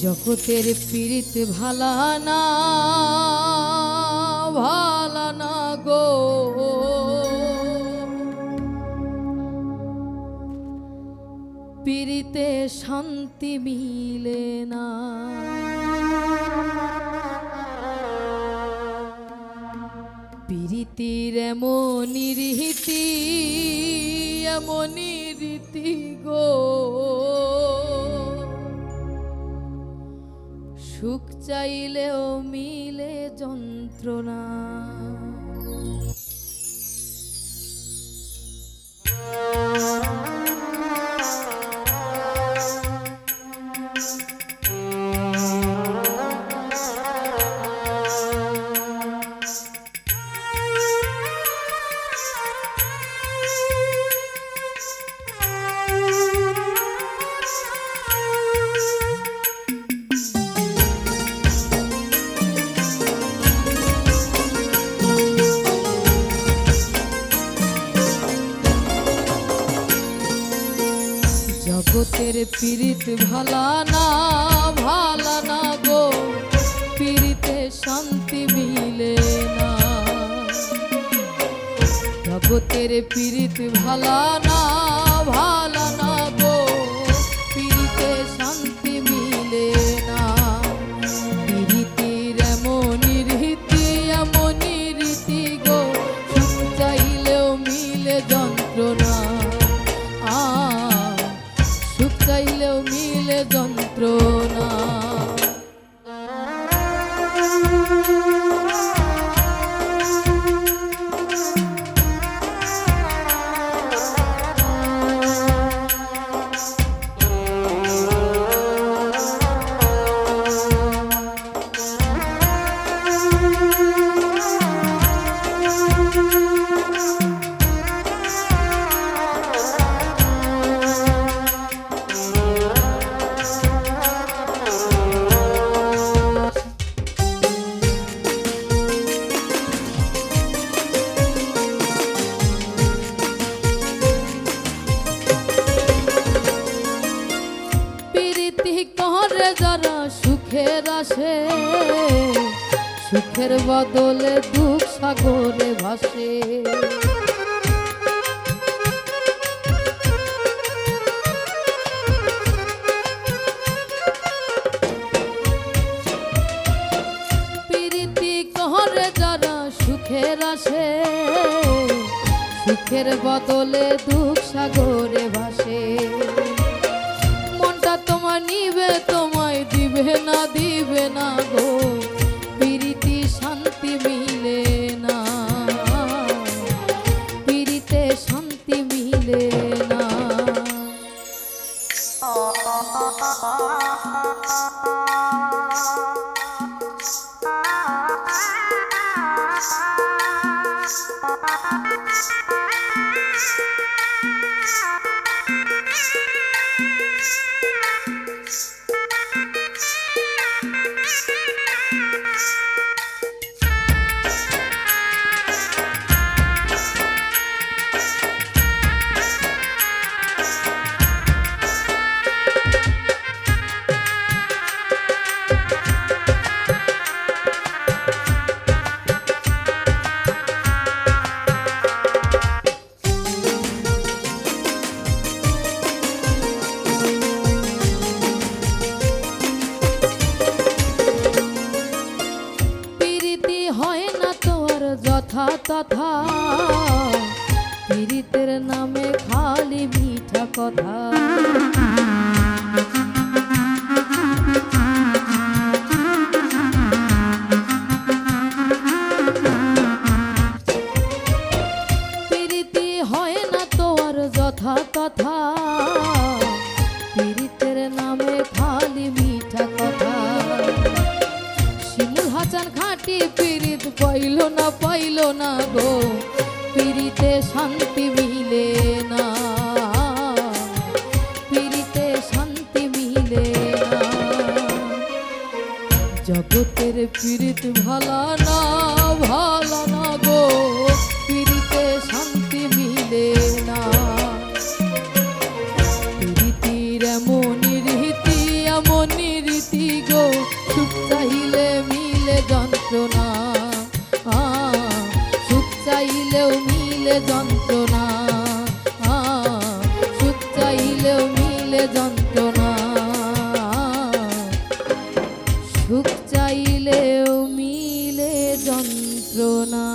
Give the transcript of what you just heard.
জগতের পীড়িত ভালা না গো, পীড়িতে শান্তি মিলে না। পীড়িতির এমনই রীতি, এমনই রীতি গো, সুখ চাইলেও মিলে যন্ত্রণা। জগতের পীড়িত ভালা না গো, পীড়িতে শান্তি মিলে না। জগতের পীড়িত ভালা না গো, পীড়িতে শান্তি মিলে না। পীড়িতির এমনই রীতি, এমনই রীতি গো, সুখ চাইলেও মিলে যন্ত্রণা। সুখ চাইলেও মিলে যন্ত্রণা। করে যারা সুখের আসে, সুখের বদলে দুঃখ সাগরে ভাসে। প্রীতি করে যারা সুখের আসে, সুখের বদলে দুঃখ সাগরে ভাসে। মনটা তোমার নিবে, তোমায় দিবে না গো, প্রীতি শান্তি মিলে না, প্রীতিতে শান্তি মিলে না। তথা পীড়িতের নামে খালি মিঠা কথা। পীড়িতি হয় না তোর যথা কথা, পীড়িতের নামে খালি মিঠা কথা। শিমুল হাসান খাঁটি পীড়িত পাইল না গো, পীড়িতে শান্তি মিলে না, পীড়িতে শান্তি মিলে না। জগতের পীড়িত ভালা না গো, পীড়িতে শান্তি মিলে না। পীড়িতির এমনই রীতি, এমনই রীতি যন্ত্রণা, সুখ চাইলেও মিলে যন্ত্রণা, সুখ চাইলেও মিলে যন্ত্রণা।